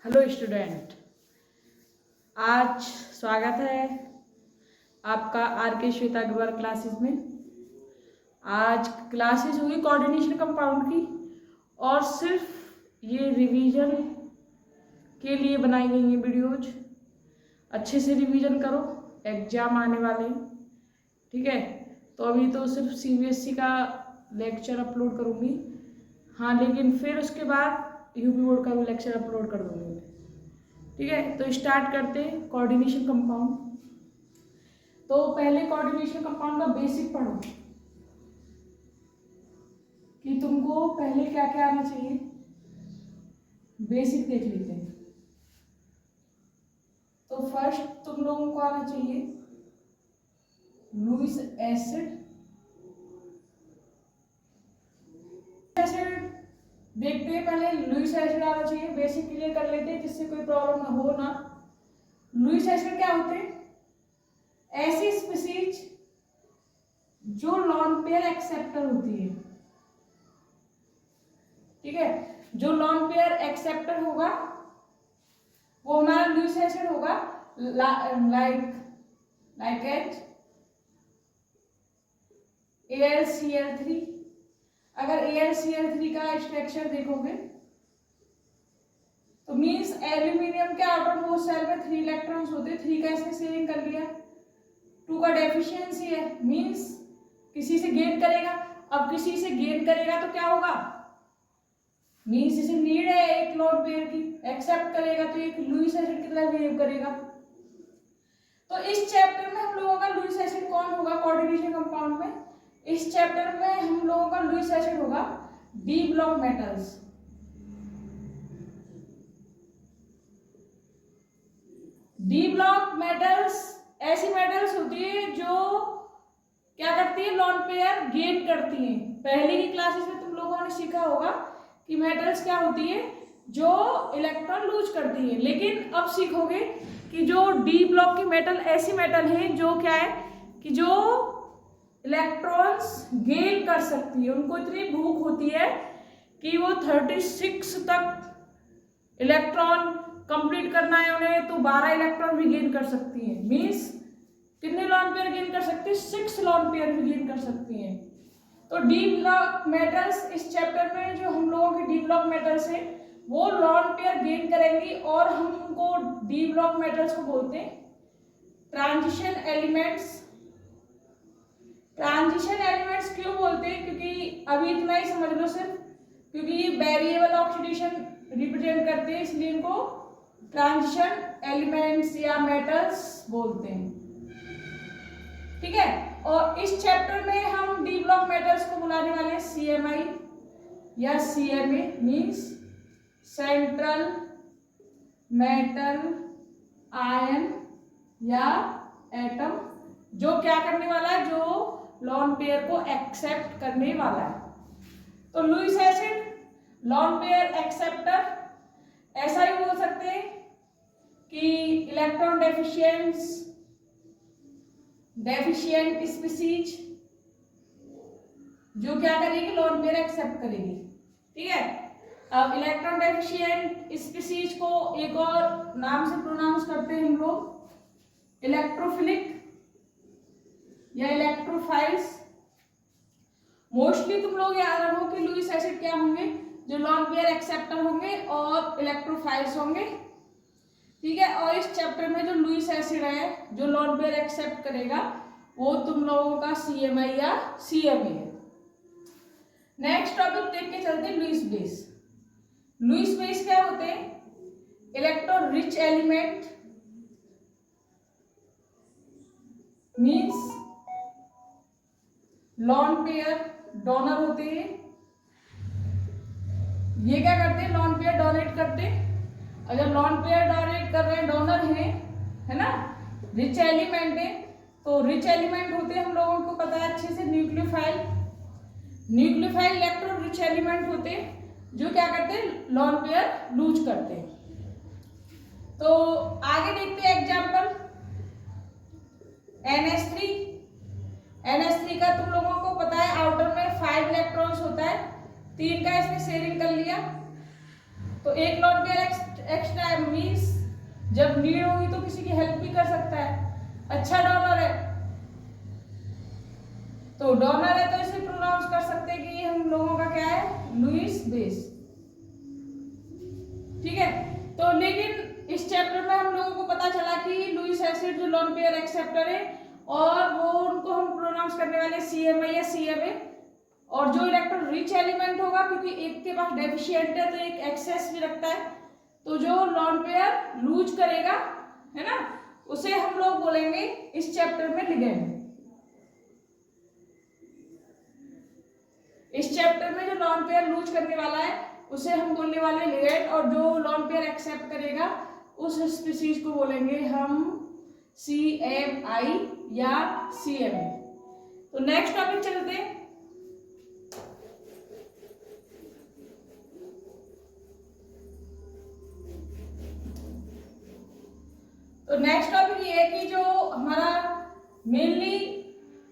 Hello student, आज स्वागत है आपका आर.के. श्वेता अग्रवाल क्लासेस में। आज क्लासेस हुई कोऑर्डिनेशन कंपाउंड की और सिर्फ ये रिवीजन के लिए बनाई गई हैं वीडियोज। अच्छे से रिवीजन करो, एग्जाम आने वाले हैं, ठीक है। तो अभी तो सिर्फ सीबीएसई का लेक्चर अपलोड करूँगी, हाँ, लेकिन फिर उसके बाद यूपी बोर्ड का भी लेक्चर अपलोड कर दूँगी, ठीक है। तो स्टार्ट करते हैं कोऑर्डिनेशन कंपाउंड। तो पहले कोऑर्डिनेशन कंपाउंड का बेसिक पढ़ो कि तुमको पहले क्या क्या आना चाहिए, बेसिक देख लेते हैं। तो फर्स्ट तुम लोगों को आना चाहिए लुईस एसिड। देखते हैं, पहले लुईस एसिड आना चाहिए, बेसिक क्लियर कर लेते हैं जिससे कोई प्रॉब्लम ना हो ना। लुईस एसिड क्या होते हैं? ऐसी स्पीसीज जो लॉन पेयर एक्सेप्टर होती है, ठीक है। जो लॉन पेयर एक्सेप्टर होगा वो हमारा लुईस एसिड होगा, लाइक एच AlCl3। अगर AlCl3 का स्ट्रक्चर देखोगे तो मीन्स एल्यूमिनियम के आउटर मोस्ट शेल में 3 इलेक्ट्रॉन्स होते हैं, 3 का इसने शेयरिंग कर लिया, 2 का डेफिशिएंसी है, मीन्स किसी से गेन करेगा। अब किसी से गेन करेगा तो क्या होगा, मीन्स इसे नीड है एक लॉन पेयर की, एक्सेप्ट करेगा तो एक लुईस एसिड की तरह बिहेव करेगा। तो इस चैप्टर में हम लोगों का लुईस एसिड कौन होगा कोऑर्डिनेशन कंपाउंड में? इस चैप्टर में हम लोगों का लुईस एसिड होगा D block metals. D block metals ऐसी मेटल्स होती है जो क्या करती है, लॉन पेयर गेन करती हैं। पहले की क्लासेस में तुम लोगों ने सीखा होगा कि मेटल्स क्या होती है, जो इलेक्ट्रॉन लूज करती है, लेकिन अब सीखोगे कि जो डी ब्लॉक की मेटल ऐसी मेटल है जो क्या है कि जो इलेक्ट्रॉन्स गेन कर सकती है। उनको इतनी भूख होती है कि वो 36 तक इलेक्ट्रॉन कंप्लीट करना है उन्हें, तो 12 इलेक्ट्रॉन भी गेन कर सकती हैं। मीन्स कितने लॉन पेयर गेन कर सकती है? 6 लॉन पेयर भी गेन कर सकती हैं। तो डी ब्लॉक मेटल्स इस चैप्टर में जो हम लोगों के डी ब्लॉक मेटल्स है वो लॉन पेयर गेन करेंगी, और हम उनको डी ब्लॉक मेटल्स को बोलते हैं ट्रांजिशन एलिमेंट्स। ट्रांजिशन एलिमेंट्स क्यों बोलते हैं? क्योंकि अभी इतना ही समझ लो सिर्फ, क्योंकि ये वेरिएबल ऑक्सीडेशन रिप्रेजेंट करते हैं, इसलिए इनको ट्रांजिशन एलिमेंट्स या मेटल्स बोलते हैं, ठीक है। और इस चैप्टर में हम डी ब्लॉक मेटल्स को बुलाने वाले हैं CMI या CMA, means central metal ion या एटम, जो क्या करने वाला है, जो लॉन पेयर को एक्सेप्ट करने वाला है। तो Lewis acid lone pair acceptor, ऐसा ही बोल सकते हैं कि इलेक्ट्रॉन डेफिशिएंट स्पीसीज जो क्या करेगी, लॉन पेयर एक्सेप्ट करेगी, ठीक है। अब इलेक्ट्रॉन डेफिशिएंट स्पीसीज को एक और नाम से प्रोनाउंस करते हैं हम लोग, इलेक्ट्रोफिलिक या इलेक्ट्रोफाइल्स। मोस्टली तुम लोग याद रखो कि लुईस एसिड क्या होंगे, जो लॉन पेयर एक्सेप्टर होंगे और इलेक्ट्रोफाइल्स होंगे, ठीक है। और इस चैप्टर में जो लुईस एसिड है जो लॉन पेयर एक्सेप्ट करेगा वो तुम लोगों का CMI या CMA है। नेक्स्ट टॉपिक देख के चलते हैं लुईस बेस। लुईस बेस क्या होते हैं? Electron rich element, means lone pair donor होते हैं। ये क्या करते हैं, लॉन पेयर डोनेट करते हैं। अगर लॉन पेयर डोनेट कर रहे हैं, डोनर है ना, रिच एलिमेंट है, तो रिच एलिमेंट होते हैं हम लोगों को पता है अच्छे से nucleophile. Nucleophile electron rich element होते हैं जो क्या करते हैं, लॉन पेयर लूज करते हैं। तो आगे देखते हैं एग्जाम्पल, NH3 का तुम लोगों को पता है आउटर में 5 इलेक्ट्रॉन्स होता है, 3 का इसने शेयरिंग कर लिया, तो एक लॉन पेयर एक्स्ट्रा है, जब नीड होगी तो किसी की हेल्प भी कर सकता है। अच्छा डोनर है, तो डोनर है तो इसे प्रोनाउंस कर सकते हैं कि ये हम लोगों का क्या है, लुईस बेस। ठीक है, तो लेकिन इस चैप्टर में हम लोगों को पता चला कि लुईस एसिड जो लोन पेयर एक्सेप्टर है और वो उनको हम प्रोनाउंस करने वाले CMI या CMA, और जो इलेक्ट्रॉन रिच एलिमेंट होगा क्योंकि एक के पास डेफिशिएंट है तो एक एक्सेस भी रखता है, तो जो लोन पेयर लूज करेगा है ना उसे हम लोग बोलेंगे इस चैप्टर में लिगेंड। इस चैप्टर में जो लोन पेयर लूज करने वाला है उसे हम बोलने वाले लिगेंड, और जो लोन पेयर एक्सेप्ट करेगा उस स्पीसीज को बोलेंगे हम CMI या CMA। तो नेक्स्ट टॉपिक चलते हैं। तो नेक्स्ट टॉपिक ये है कि जो हमारा मेनली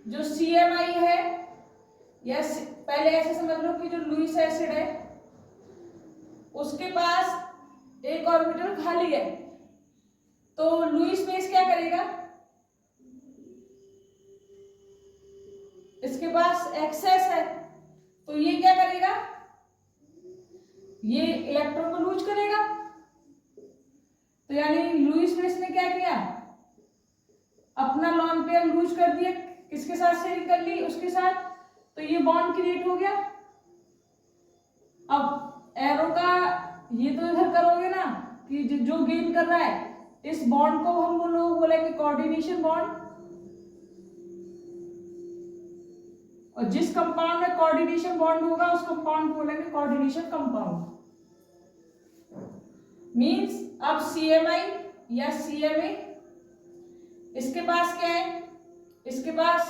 जो CMI है, या पहले ऐसे समझ लो कि जो लुईस एसिड है उसके पास एक ऑर्बिटल खाली है, तो लुईस बेस क्या करेगा, इसके पास एक्सेस है तो ये क्या करेगा, ये इलेक्ट्रॉन को लूज करेगा। तो यानी लुईस बेस ने क्या किया, अपना लोन पेयर लूज कर दिया, किसके साथ शेयरिंग कर ली, उसके साथ, तो ये बॉन्ड क्रिएट हो गया। अब एरो का ये तो इधर करोगे ना कि जो गेन कर रहा है इस बॉन्ड को हम लोग बोलेंगे कोऑर्डिनेशन बॉन्ड, और जिस कंपाउंड में कोऑर्डिनेशन बॉन्ड होगा उस कंपाउंड को बोलेंगे कोऑर्डिनेशन कंपाउंड। मींस अब CMI या CMA इसके पास क्या है, इसके पास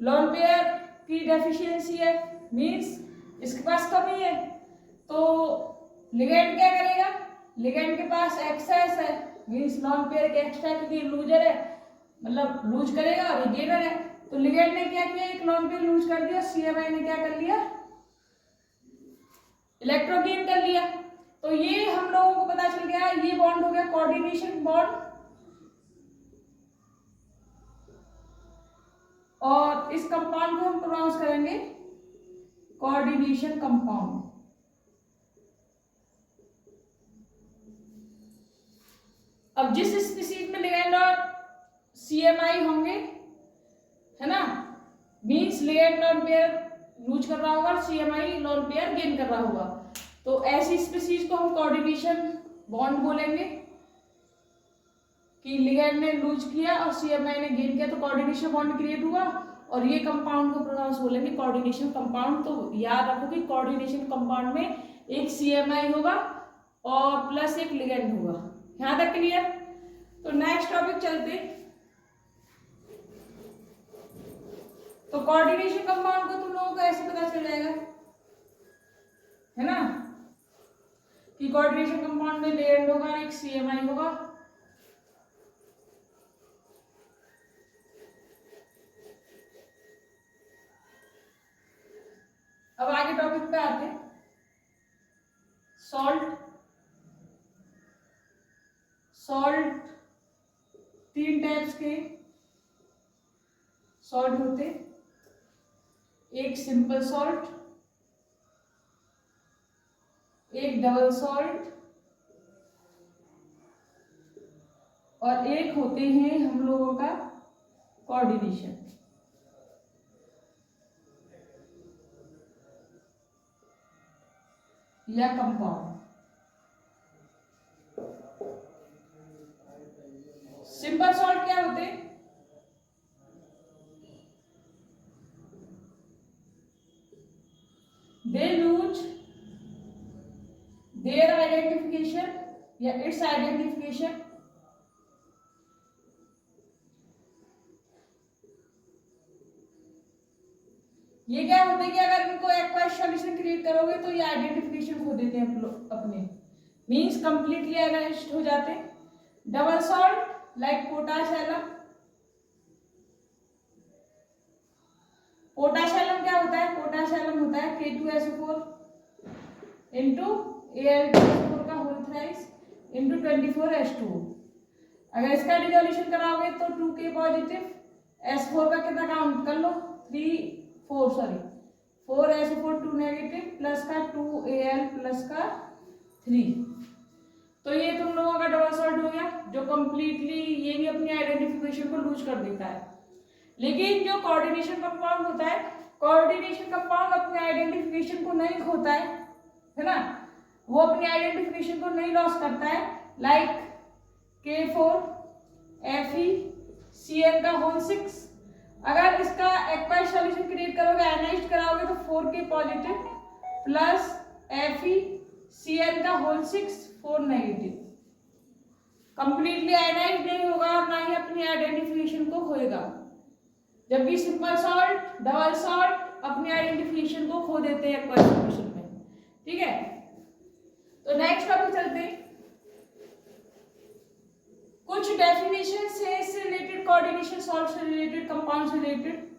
लोन पेयर की डेफिशिएंसी है, मींस इसके पास कमी है, तो लिगेंड क्या करेगा, लिगेंड के पास एक्सेस है, मींस लोन पेयर के एक्स्ट्रा क्योंकि लूजर है मतलब लूज करेगा और ये गेनर है, तो लिगेंड ने क्या किया, एक लोन पेयर लूज कर दिया, CMI ने क्या कर लिया, इलेक्ट्रो गेन कर लिया। तो ये हम लोगों को पता चल गया, ये बॉन्ड हो गया कोऑर्डिनेशन बॉन्ड, और इस कंपाउंड को हम प्रोनाउंस करेंगे कोऑर्डिनेशन कंपाउंड। अब जिस स्पीसीज में लिगेंड और CMI होंगे है ना, means ligand lone pair lose कर रहा होगा और CMI लोन पेयर गेन कर रहा होगा, तो ऐसी स्पीसीज को हम कोऑर्डिनेशन बॉन्ड बोलेंगे कि लिगेंड ने लूज किया और CMI ने गेन किया तो कोऑर्डिनेशन बॉन्ड क्रिएट हुआ, और ये कंपाउंड को प्रोनाउंस बोलेंगे कोऑर्डिनेशन कंपाउंड। तो याद रखो कि कोऑर्डिनेशन कंपाउंड में एक CMI होगा और प्लस एक लिगेंड होगा। यहां तक क्लियर? तो नेक्स्ट टॉपिक चलते। तो कोऑर्डिनेशन कंपाउंड को तुम लोगों को ऐसे पता चल जाएगा है ना कि कोऑर्डिनेशन कंपाउंड में लिगेंड होगा और एक CMI होगा। अब आगे टॉपिक पे आते हैं, सॉल्ट। सॉल्ट 3 टाइप्स के सॉल्ट होते, एक सिंपल सॉल्ट, एक डबल सॉल्ट, और एक होते हैं हम लोगों का कोऑर्डिनेशन। या कंपाउंड। सिंपल सॉल्ट क्या होते, दे लूज देयर आइडेंटिफिकेशन या इट्स आइडेंटिफिकेशन ये क्या होते हैं कि अगर इनको एक्वायस सॉल्यूशन क्रिएट करोगे तो ये आइडेंटिफिकेशन खो देते हैं अपने, मींस कंप्लीटली अगेंस्ट हो जाते हैं। Double salt like potash alum. Potash alum क्या होता है, पोटाश एलम होता है K2SO4 इंटू Al2SO4 का होल थ्राइस इंटू 24H2O। अगर इसका डिसोल्यूशन कराओगे तो 2k पॉजिटिव, S4 का कितना काउंट कर लो 4 SO4 2 नेगेटिव प्लस का 2Al प्लस का 3। तो ये तुम लोगों का डबल सॉल्ट हो गया, जो कंप्लीटली ये भी अपनी आइडेंटिफिकेशन को लूज कर देता है। लेकिन जो कोऑर्डिनेशन कंपाउंड होता है, कोऑर्डिनेशन कंपाउंड अपनी आइडेंटिफिकेशन को नहीं खोता है ना, वो अपनी आइडेंटिफिकेशन को नहीं लॉस करता है। लाइक K4 FeCl का होल 6, अगर इसका एक्वाइज सॉल्यूशन क्रिएट करोगे, आयनाइज्ड कराओगे तो 4k पॉजिटिव प्लस FeCl का होल 6 4 नेगेटिव, कंप्लीटली आयनाइज्ड नहीं होगा और ना ही अपनी आइडेंटिफिकेशन को खोएगा। जबकि सिंपल सॉल्ट, डबल सॉल्ट अपनी आइडेंटिफिकेशन को खो देते हैं एक्वाइज सॉल्यूशन में। ठीक है, तो नेक्स्ट टॉपिक चलते हैं। कुछ डेफिनेशन से इससे रिलेटेड, कोऑर्डिनेशन सॉल्ट से रिलेटेड, कंपाउंड से रिलेटेड।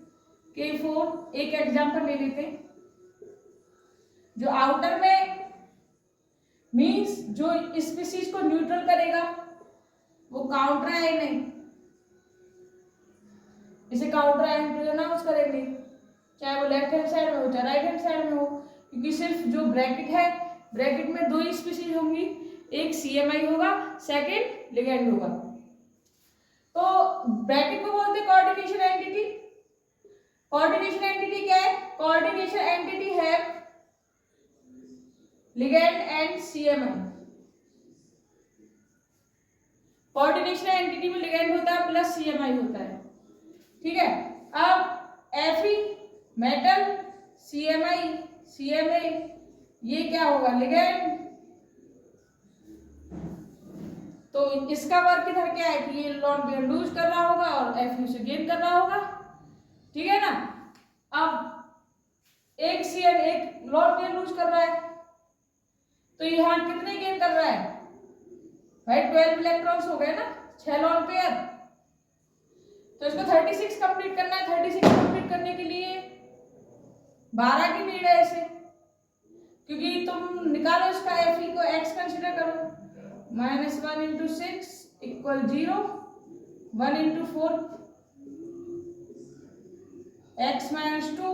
K4 एक एग्जांपल ले लेते हैं। जो आउटर में मींस जो स्पीसीज को न्यूट्रल करेगा वो काउंटर आयन नहीं, इसे काउंटर आयन प्रोनाउंस करेंगे, चाहे वो लेफ्ट हैंड साइड में हो चाहे राइट हैंड साइड में हो, क्योंकि सिर्फ जो ब्रैकेट है, ब्रैकेट में दो ही स्पीसीज होंगी, एक CMI होगा, सेकंड लिगेंड होगा। तो ब्रैकेट को बोलते हैं कोऑर्डिनेशन एंटिटी। कोऑर्डिनेशन एंटिटी क्या है? कोऑर्डिनेशन एंटिटी है ligand and CMI। Coordination entity में लिगेंड होता है प्लस CMI होता है। ठीक है, अब Fe मेटल, CMA ये क्या होगा? लिगेंड। तो इसका वर्क इधर क्या है कि ये लॉन पेयर लूज कर रहा होगा और Fe से गेन कर रहा होगा। ठीक है ना। अब एक CN एक लॉन पेयर लूज कर रहा है, तो यहाँ कितने गेन कर रहा है भाई? 12 इलेक्ट्रॉन्स हो गए ना, 6 लॉन पेयर। तो इसको 36 कंप्लीट करना है। 36 कंप्लीट करने के लिए 12 की नीड है इसे, क्योंकि तुम निकालो इसका Fe को, x कंसीडर करो, -1 × 6 = 0, 1 × 4 x - 2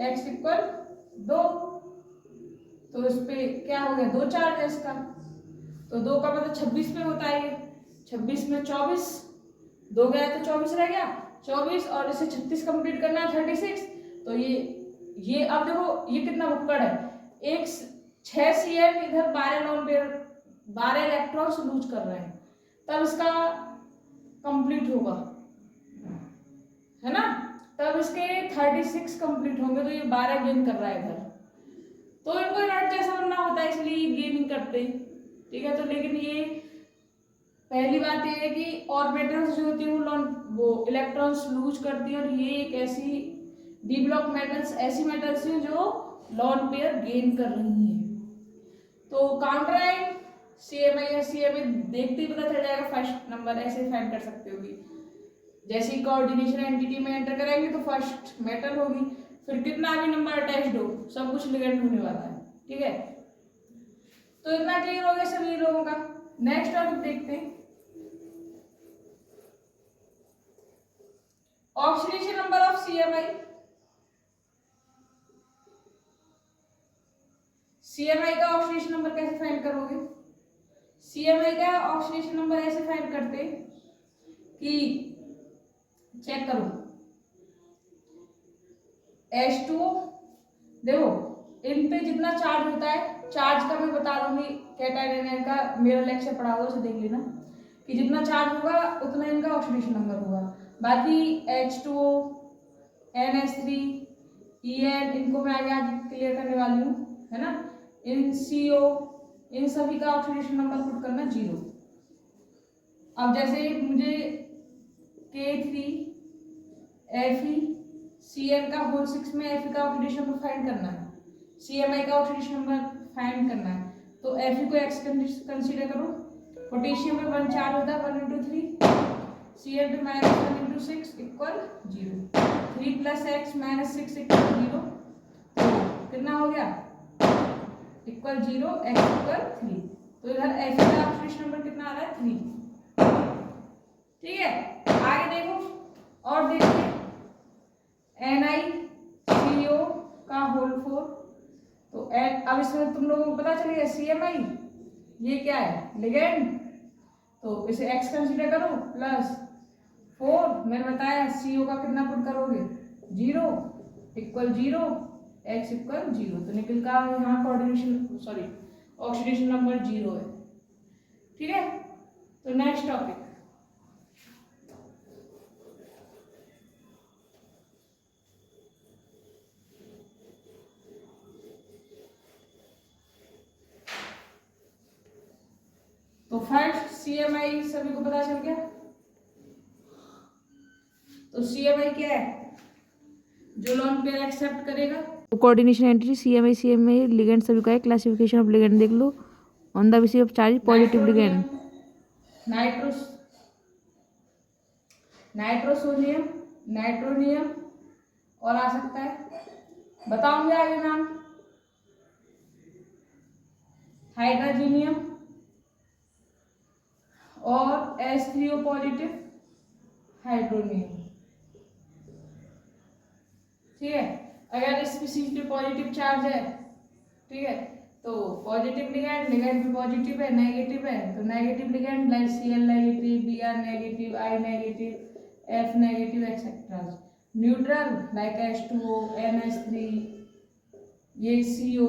x = 2। तो इस पे क्या हो गया? 2 चार्ज है इसका, तो 2 का मतलब 26 में होता है। 26 में 24, 2 गया तो 24 रह गया, 24 और इसे 36 कंप्लीट करना है 36। तो ये अब देखो ये कितना भुक्कड़ है, एक 6 CN इधर 12 लॉन पेयर 12 इलेक्ट्रॉन्स लूज कर रहे हैं, तब इसका कंप्लीट होगा, है ना। तब इसके 36 कंप्लीट होंगे, तो ये 12 गेन कर रहा है इधर। तो इनको नॉट जैसा बनना होता है, इसलिए गेनिंग करते हैं। ठीक है, तो लेकिन ये पहली बात ये है कि ऑर्बिटल्स जो होती है वो इलेक्ट्रॉन्स लूज करती है, और ये एक ऐसी डी ब्लॉक मेटल्स, ऐसी मेटल्स हैं जो लॉन पेयर गेन कर रही हैं। तो काउंटर आयन CMI या CMA देखते ही पता चल जाएगा, फर्स्ट नंबर ऐसे फाइंड कर सकते होगी। जैसे ही कोऑर्डिनेशन एंटिटी में एंटर करेंगे तो फर्स्ट मेटल होगी, फिर कितना भी नंबर अटैच्ड हो सब कुछ लिगेंड होने वाला है। ठीक है, तो इतना क्लियर हो गया सभी लोगों का। नेक्स्ट टॉपिक देखते हैं, oxidation number of CMI। CMI का ऑक्सीडेशन नंबर कैसे फाइंड करोगे? CMI का ऑक्सीडेशन नंबर ऐसे फाइंड करते कि चेक करो, H2O, देखो इन पे जितना चार्ज होता है, चार्ज का मैं बता दूंगी, कैटायन एनायन का मेरा लेक्चर पढ़ा हुआ उसे देख लेना, कि जितना चार्ज होगा उतना इनका ऑक्सीडेशन नंबर होगा। बाकी H2O, NH3, EN इनको मैं आगे क्लियर करने वाली हूँ, है ना। इन CO इन सभी का ऑक्सीडेशन नंबर पुट करना 0। अब जैसे मुझे K3 FeCl का होल 6 में Fe का ऑक्सीडेशन नंबर फाइंड करना है, CMI का ऑक्सीडेशन नंबर फाइंड करना है, तो Fe को x कंसीडर करो। पोटेशियम में 1 चार्ज होता है 1 × 3, Cl पे -1 × 6 = 0, 3 + x - 6 = 0, तो कितना हो गया? = 0, x = 3। तो इधर Fe का ऑक्सीडेशन नंबर कितना आ रहा है? 3। ठीक है, आगे देखो और देखिए NiCO का होल 4। तो अब इसमें तुम लोगों को पता चलेगा CMI ये क्या है, लिगेंड। तो इसे X कंसीडर करो प्लस 4, मैंने बताया CO का कितना पुट करोगे 0 इक्वल 0, X इक्वल 0। तो निकल का यहाँ कोऑर्डिनेशन सॉरी ऑक्सीडेशन नंबर 0 है। ठीक है, तो नेक्स्ट टॉपिक तो फर्स्ट CMI सभी को पता चल गया। तो CMI क्या है, जो लोन पेयर एक्सेप्ट करेगा। तो कोऑर्डिनेशन एंटिटी CMI लिगेंड सभी का है। क्लासिफिकेशन ऑफ लिगेंड देख लो। On the basis of charge positive ligand nitrosonium, nitronium और आ सकता है, बताऊंगे आगे नाम, हाइड्रोजीनियम और H3O पॉजिटिव हाइड्रोनियम। ठीक है, अगर स्पीशीज पे पॉजिटिव चार्ज है, ठीक है, तो पॉजिटिव लिगेंड, लिगेंड भी पॉजिटिव है, नेगेटिव है तो negative ligand like Cl negative, Br negative, I negative, F negative etcetera. Neutral like H2O, NH3, ये CO,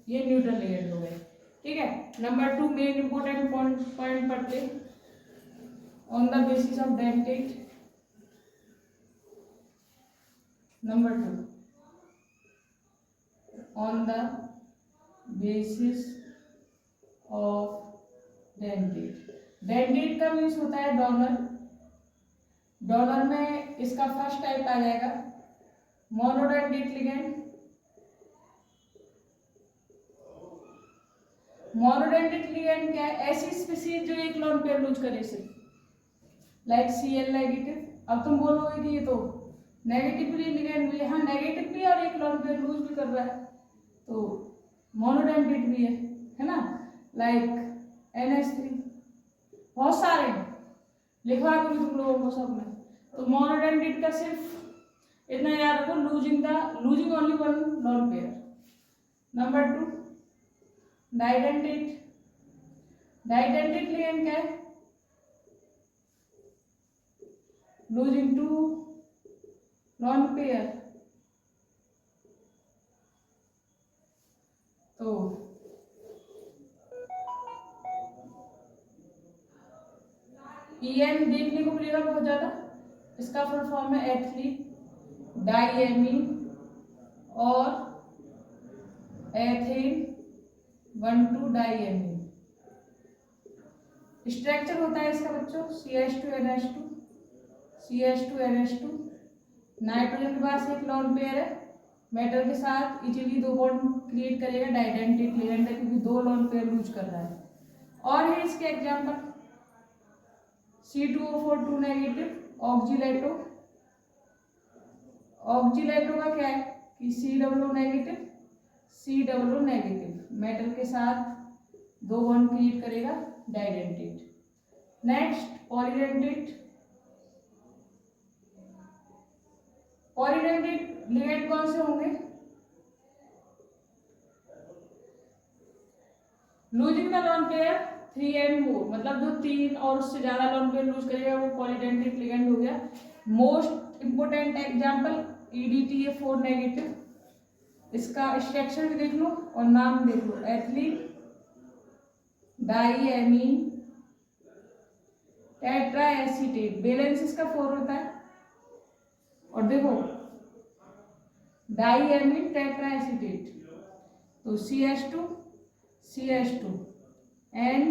ये न्यूट्रल लिगेंड हो गए। ठीक है, नंबर 2 मेन इंपोर्टेंट पॉइंट पढ़ते on the basis of dentate. Number 2 on the basis of dentate। Dentate का means होता है डोनर। डोनर में इसका फर्स्ट टाइप आ जाएगा मोनोडेंटेट लिगेंड। मोनोडेंटेट लिगेंड क्या है, ऐसी स्पीशीज जो एक लोन पेयर लूज करे से, लाइक Cl नेगेटिव। अब तुम बोलोगे कि ये तो नेगेटिवली लिगेंड भी है, हाँ नेगेटिव भी और एक लोन पेयर लूज भी कर रहा है तो मोनोडेंटेट भी है ना, लाइक NH3। बहुत सारे लिखवा दूंगी तुम लोगों को सब में। तो मोनोडेंटेट का सिर्फ इतना याद रखो, losing only one lone pair. Number 2 डाइडेंटेट। डाइडेंटेट ligand क्या है, लूजिंग 2 लोन पेयर। तो EN देखने को मिलेगा बहुत ज्यादा, इसका फुल फॉर्म है एथिलीन डाइएमीन और एथेन 1,2 डाइएमीन। स्ट्रक्चर होता है इसका बच्चों CH2NH2, CH2NH2। नाइट्रोजन के पास एक लोन पेयर है, मेटल के साथ इजीली 2 बॉन्ड क्रिएट करेगा, डाइडेंटेट लिगेंड है क्योंकि 2 लोन पेयर यूज कर रहा है। और है इसके एग्जांपल C2O4 2 नेगेटिव ऑक्जीलेटो। ऑक्जीलेटो का क्या है कि COO negative, COO negative metal के साथ 2 बॉन्ड क्रिएट करेगा, डाइडेंटेट। Next polydentate. पॉलीडेंटेट लिगेंड कौन से होंगे, losing the lone pair 3 and मोर, मतलब जो 3 और उससे ज्यादा लोन पेयर लूज करेगा वो पॉलीडेंटेट लिगेंड हो गया। Most important example EDTA4 negative. इसका स्ट्रक्चर भी देख लो और नाम देख लो, ethylene diamine tetra acetate. Balance इसका 4 होता है और देखो डाइएमीन टेट्रा एसीटेट। तो CH2 CH2 and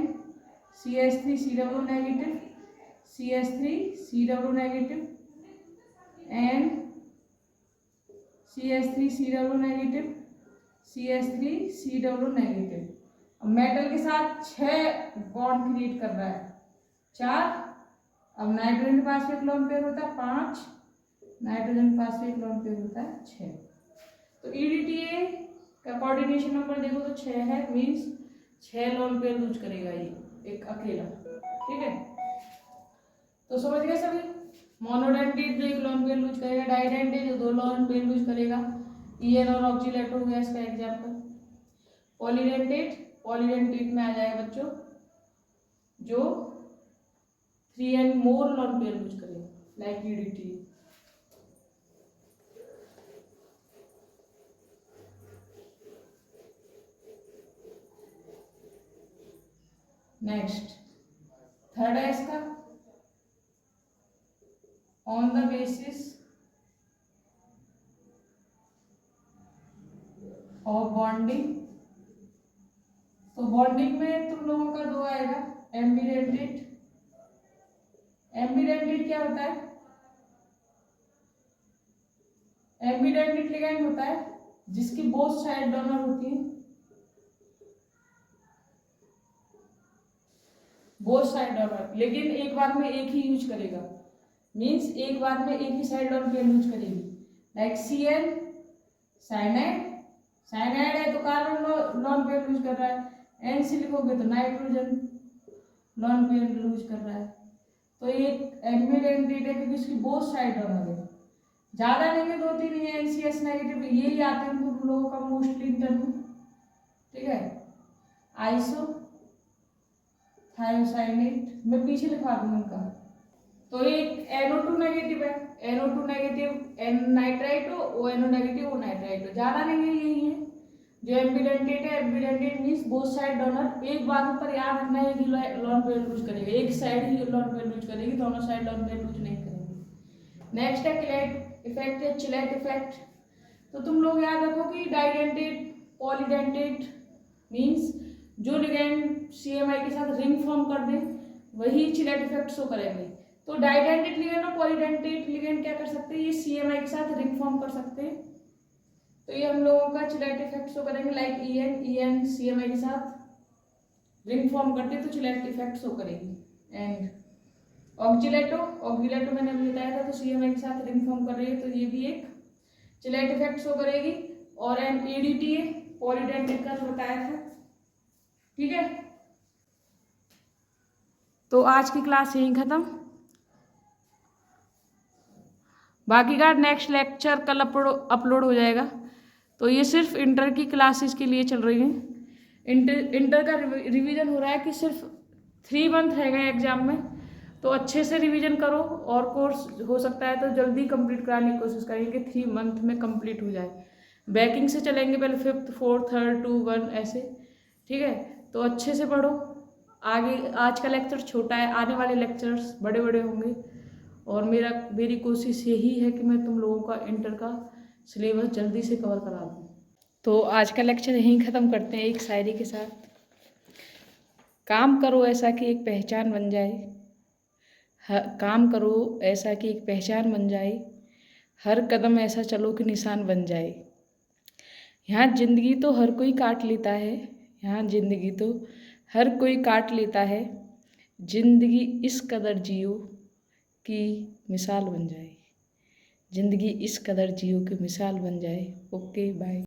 CH3 COO negative, CH3 COO negative and CH3 COO negative, CH3 COO negative. अब मेटल के साथ 6 बॉन्ड क्रिएट कर रहा है, 4। अब नाइट्रोजन के पास एक लोन पेयर होता है 5, नाइट्रोजन के पास एक लोन पेयर होता है 6। तो EDTA का कोऑर्डिनेशन नंबर देखो तो 6 है, मीन्स 6 लोन पेयर यूज करेगा ये एक अकेला। ठीक है, तो समझ गए सभी। मोनोडेंटेट जो एक लोन पेयर लूज करेगा, डाइडेंटेट जो 2 लोन पेयर लूज करेगा, ईएन और ऑक्जिलेट हो गया इसका एग्जाम्पल। पॉलीडेंटेट में आ जाएगा बच्चों जो 3 and more lone pair lose करेगा, लाइक ईडीटी। नेक्स्ट थर्ड है इसका on the basis of bonding. तो बॉन्डिंग में तुम लोगों का 2 आएगा, एम्बिडेंटेट। एम्बिडेंटेट क्या होता है? एम्बिडेंटेट लिगेंड होता है जिसकी बोथ साइड डोनर होती है, बोथ साइड डोनर, लेकिन एक बार में एक ही यूज करेगा, मीन्स एक बार में एक ही साइड डोनर पेयर यूज करेगी। लाइक CN साइनाइड, साइनाइड है तो कार्बन लॉन पेयर यूज कर रहा है, NC लिखोगे तो नाइट्रोजन लॉन पेयर यूज कर रहा है। तो ये एम्बिडेंटेट है क्योंकि इसकी बोथ साइड डोनर है, ज्यादा नहीं है, 2-3 ही है, NCS नेगेटिव, यही आते हैं तुम लोगों का मोस्टली इंटर में, ठीक है। आइसो थायोसाइनेट मैं पीछे लिखवा दूंगा उनका। तो एक NO2 नेगेटिव है, NO2 नेगेटिव N नाइट्राइट हो, ONO नेगेटिव O नाइट्राइट हो, ज्यादा नहीं है, यही है जो एम्बिडेंटेट है। एम्बिडेंटेट मीन्स बोथ साइड डोनर, एक बात पर याद रखना है, एक ही लॉन पेयर यूज करेगी, एक साइड ही लॉन पेयर यूज करेगी, दोनों साइड लॉन पेयर यूज नहीं करेंगे। नेक्स्ट है चिलेट इफेक्ट या चिलेट इफेक्ट। तो तुम लोग याद रखो कि डाइडेंटेट पॉलीडेंटेट मीन्स जो लिगेंड CMI के साथ रिंग फॉर्म कर दे वही चिलेट इफेक्ट शो करेंगे। तो डाइडेंटेट लिगेंड और पॉलीडेंटेट लिगेंड क्या कर सकते हैं, ये CMI के साथ रिंग फॉर्म कर सकते हैं, तो ये हम लोगों का चिलेट इफेक्ट शो करेंगे। लाइक EN CMI के साथ रिंग फॉर्म करते हैं तो चिलेट इफेक्ट शो करेगी। एंड ऑक्जिलेटो मैंने अभी बताया था, तो CMI के साथ रिंग फॉर्म कर रही है तो ये भी एक चिलेट इफेक्ट शो करेगी। और EDTA पॉलीडेंटेट का बताया था, ठीक है। तो आज की क्लास यहीं खत्म, बाकी का नेक्स्ट लेक्चर कल अपलोड हो जाएगा। तो ये सिर्फ इंटर की क्लासेस के लिए चल रही हैं। इंटर का रिवीजन हो रहा है कि सिर्फ 3 मंथ रह गए एग्जाम में, तो अच्छे से रिवीजन करो और कोर्स हो सकता है तो जल्दी कंप्लीट कराने की कोशिश करेंगे, 3 मंथ में कंप्लीट हो जाए। बैकिंग से चलेंगे पहले 5th 4th 3rd 2 1 ऐसे, ठीक है। तो अच्छे से पढ़ो, आगे आज का लेक्चर छोटा है, आने वाले लेक्चर्स बड़े बड़े होंगे, और मेरी कोशिश यही है कि मैं तुम लोगों का इंटर का सिलेबस जल्दी से कवर करा दूँ। तो आज का लेक्चर यहीं ख़त्म करते हैं एक शायरी के साथ। काम करो ऐसा कि एक पहचान बन जाए, काम करो ऐसा कि एक पहचान बन जाए, हर कदम ऐसा चलो कि निशान बन जाए। यहाँ ज़िंदगी तो हर कोई काट लेता है, यहाँ ज़िंदगी तो हर कोई काट लेता है, ज़िंदगी इस कदर जियो कि मिसाल बन जाए, ज़िंदगी इस कदर जियो कि मिसाल बन जाए। Okay bye.